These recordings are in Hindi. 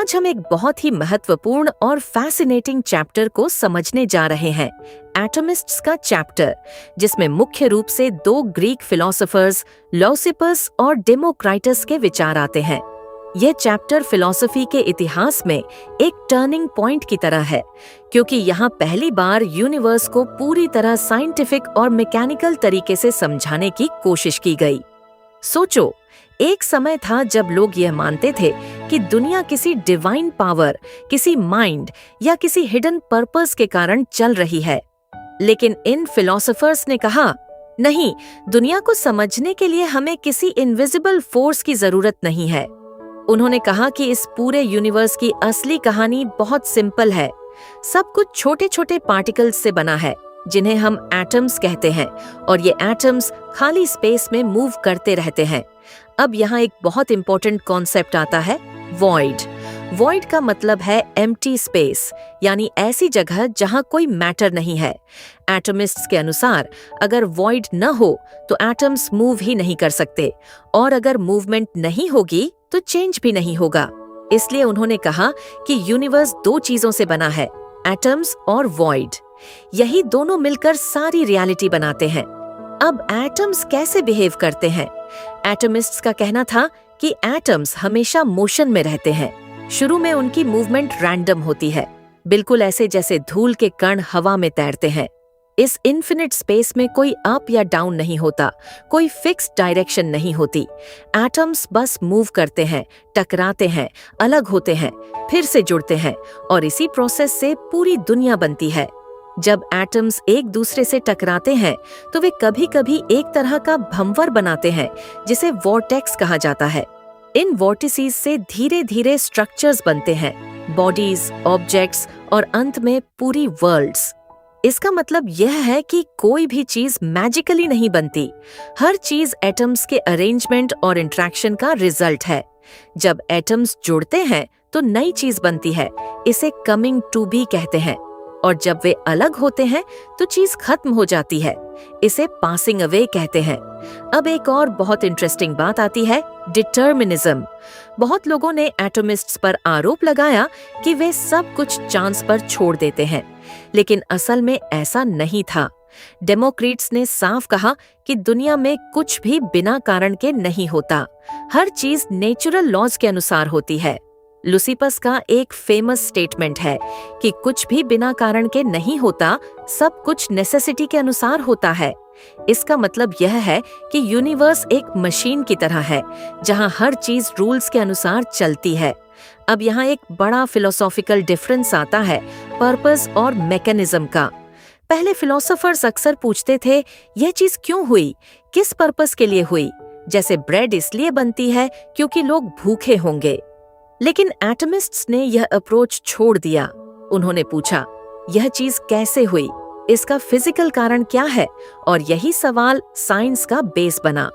आज हम एक बहुत ही महत्वपूर्ण और फैसिनेटिंग चैप्टर को समझने जा रहे हैं, एटमिस्ट्स का चैप्टर, जिसमें मुख्य रूप से दो ग्रीक फिलोसोफर्स लौसिपस और डेमोक्राइटस के विचार आते हैं। यह चैप्टर फिलॉसफी के इतिहास में एक टर्निंग पॉइंट की तरह है, क्योंकि यहाँ पहली बार यूनिवर्स को पूरी तरह साइंटिफिक और मैकेनिकल तरीके से समझाने की कोशिश की गई। सोचो, एक समय था जब लोग यह मानते थे कि दुनिया किसी डिवाइन पावर, किसी माइंड या किसी हिडन पर्पस के कारण चल रही है। लेकिन इन फिलोसोफर्स ने कहा, नहीं, दुनिया को समझने के लिए हमें किसी इनविजिबल फोर्स की जरूरत नहीं है। उन्होंने कहा कि इस पूरे यूनिवर्स की असली कहानी बहुत सिंपल है। सब कुछ छोटे छोटे पार्टिकल्स से बना है, जिन्हें हम एटम्स कहते हैं, और ये एटम्स खाली स्पेस में मूव करते रहते हैं। अब यहाँ एक बहुत इंपॉर्टेंट कॉन्सेप्ट आता है, वॉइड। वॉइड का मतलब है एम्प्टी स्पेस, यानी ऐसी जगह जहाँ कोई मैटर नहीं है। एटमिस्ट्स के अनुसार अगर वॉइड न हो तो एटम्स मूव ही नहीं कर सकते, और अगर मूवमेंट नहीं होगी तो चेंज भी नहीं होगा। इसलिए उन्होंने कहा कि यूनिवर्स दो चीजों से बना है, एटम्स और वॉइड। यही दोनों मिलकर सारी रियलिटी बनाते हैं। अब एटम्स कैसे बिहेव करते हैं? एटमिस्ट्स का कहना था कि एटम्स हमेशा मोशन में रहते हैं। शुरू में उनकी मूवमेंट रैंडम होती है, बिल्कुल ऐसे जैसे धूल के कण हवा में तैरते हैं। इस इन्फिनिट स्पेस में कोई अप या डाउन नहीं होता, कोई फिक्स डायरेक्शन नहीं होती। एटम्स बस मूव करते हैं, टकराते हैं, अलग होते हैं, फिर से जुड़ते हैं, और इसी प्रोसेस से पूरी दुनिया बनती है। जब एटम्स एक दूसरे से टकराते हैं तो वे कभी कभी एक तरह का भंवर बनाते हैं, जिसे वॉर्टेक्स कहा जाता है। इन वॉर्टिसीज से धीरे धीरे स्ट्रक्चर्स बनते हैं, बॉडीज, ऑब्जेक्ट्स और अंत में पूरी वर्ल्ड्स। इसका मतलब यह है कि कोई भी चीज मैजिकली नहीं बनती। हर चीज एटम्स के अरेंजमेंट और इंटरेक्शन का रिजल्ट है। जब एटम्स जुड़ते हैं तो नई चीज बनती है, इसे कमिंग टू बी कहते हैं। और जब वे अलग होते हैं तो चीज खत्म हो जाती है, इसे पासिंग अवे कहते हैं। अब एक और बहुत इंटरेस्टिंग बात आती है, डिटर्मिनिज्म। बहुत लोगों ने एटमिस्ट्स पर आरोप लगाया कि वे सब कुछ चांस पर छोड़ देते हैं, लेकिन असल में ऐसा नहीं था। डेमोक्रिट्स ने साफ कहा कि दुनिया में कुछ भी बिना कारण के नहीं होता, हर चीज नेचुरल लॉज के अनुसार होती है। लुसिपस का एक फेमस स्टेटमेंट है कि कुछ भी बिना कारण के नहीं होता, सब कुछ नेसेसिटी के अनुसार होता है। इसका मतलब यह है कि यूनिवर्स एक मशीन की तरह है, जहां हर चीज रूल्स के अनुसार चलती है। अब यहाँ एक बड़ा फिलोसॉफिकल डिफरेंस आता है, पर्पस और मैकेनिज्म का। पहले फिलोसोफर्स अक्सर पूछते थे, यह चीज क्यों हुई, किस पर्पस के लिए हुई? जैसे ब्रेड इसलिए बनती है क्योंकि लोग भूखे होंगे। लेकिन एटमिस्ट्स ने यह अप्रोच छोड़ दिया। उन्होंने पूछा, यह चीज कैसे हुई, इसका फिजिकल कारण क्या है? और यही सवाल साइंस का बेस बना।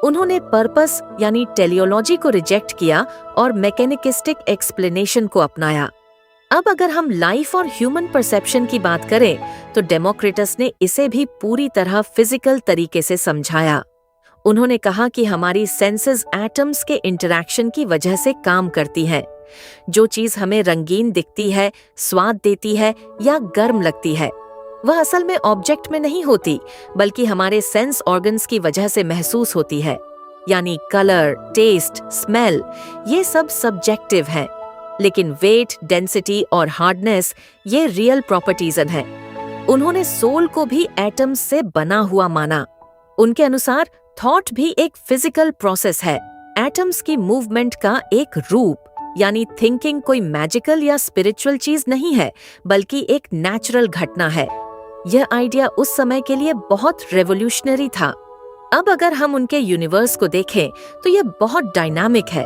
उन्होंने पर्पस यानी टेलियोलॉजी को रिजेक्ट किया और मैकेनिकिस्टिक एक्सप्लेनेशन को अपनाया। अब अगर हम लाइफ और ह्यूमन परसेप्शन की बात करें तो डेमोक्रिटस ने इसे भी पूरी तरह फिजिकल तरीके से समझाया। उन्होंने कहा कि हमारी सेंसेस एटम्स के इंटरैक्शन की वजह से काम करती हैं। जो चीज हमें रंगीन दिखती है, स्वाद देती है या गर्म लगती है, वह असल में ऑब्जेक्ट में नहीं होती, बल्कि हमारे सेंस ऑर्गन्स की वजह से महसूस होती है। यानी कलर, टेस्ट, स्मेल, ये सब सब्जेक्टिव हैं। लेकिन वेट, डेंसिटी और हार्डनेस, ये रियल प्रॉपर्टीज हैं। उन्होंने सोल को भी एटम्स से बना हुआ माना। उनके अनुसार थॉट भी एक फिजिकल प्रोसेस है, एटम्स की मूवमेंट का एक रूप। यानी थिंकिंग कोई मैजिकल या स्पिरिचुअल चीज नहीं है, बल्कि एक नेचुरल घटना है। यह आइडिया उस समय के लिए बहुत रेवोल्यूशनरी था। अब अगर हम उनके यूनिवर्स को देखें तो यह बहुत डायनामिक है।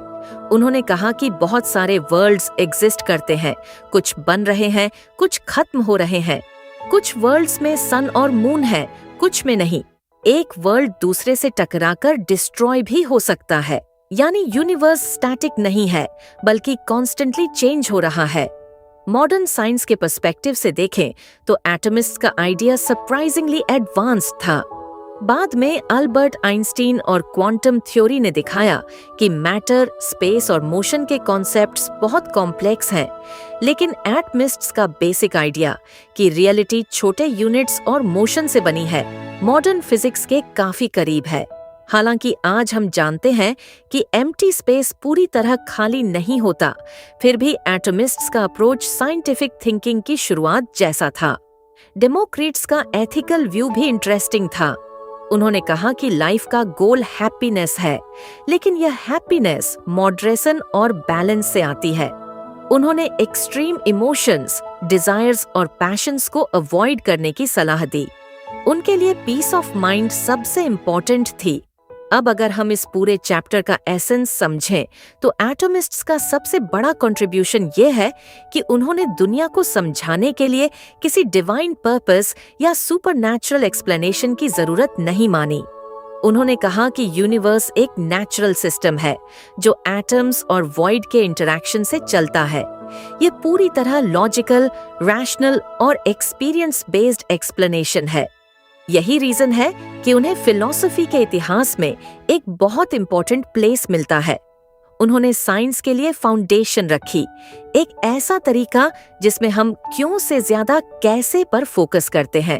उन्होंने कहा कि बहुत सारे वर्ल्ड्स एग्जिस्ट करते हैं, कुछ बन रहे हैं, कुछ खत्म हो रहे हैं। कुछ वर्ल्ड्स में सन और मून है, कुछ में नहीं। एक वर्ल्ड दूसरे से टकराकर डिस्ट्रॉय भी हो सकता है। यानी यूनिवर्स स्टैटिक नहीं है, बल्कि कॉन्स्टेंटली चेंज हो रहा है। मॉडर्न साइंस के पर्सपेक्टिव से देखें तो एटमिस्ट्स का आइडिया सरप्राइजिंगली एडवांस्ड था। बाद में अल्बर्ट आइंस्टीन और क्वांटम थ्योरी ने दिखाया कि मैटर, स्पेस और मोशन के कॉन्सेप्ट्स बहुत कॉम्प्लेक्स हैं, लेकिन एटमिस्ट्स का बेसिक आइडिया कि रियलिटी छोटे यूनिट्स और मोशन से बनी है, मॉडर्न फिजिक्स के काफी करीब है। हालांकि आज हम जानते हैं कि एम्प्टी स्पेस पूरी तरह खाली नहीं होता, फिर भी एटमिस्ट्स का अप्रोच साइंटिफिक थिंकिंग की शुरुआत जैसा था। डेमोक्रिट्स का एथिकल व्यू भी इंटरेस्टिंग था। उन्होंने कहा कि लाइफ का गोल हैप्पीनेस है, लेकिन यह हैप्पीनेस मॉडरेशन और बैलेंस से आती है। उन्होंने एक्सट्रीम इमोशंस, डिजायर्स और पैशंस को अवॉइड करने की सलाह दी। उनके लिए पीस ऑफ माइंड सबसे इम्पोर्टेंट थी। अब अगर हम इस पूरे चैप्टर का एसेंस समझें तो एटमिस्ट्स का सबसे बड़ा कंट्रीब्यूशन ये है कि उन्होंने दुनिया को समझाने के लिए किसी डिवाइन पर्पस या सुपरनैचुरल एक्सप्लेनेशन की जरूरत नहीं मानी। उन्होंने कहा कि यूनिवर्स एक नेचुरल सिस्टम है जो एटम्स और वॉइड के इंटरैक्शन से चलता है। ये पूरी तरह लॉजिकल, रैशनल और एक्सपीरियंस बेस्ड एक्सप्लेनेशन है। यही रीजन है कि उन्हें फिलॉसफी के इतिहास में एक बहुत इंपॉर्टेंट प्लेस मिलता है। उन्होंने साइंस के लिए फाउंडेशन रखी, एक ऐसा तरीका जिसमें हम क्यों से ज्यादा कैसे पर फोकस करते हैं।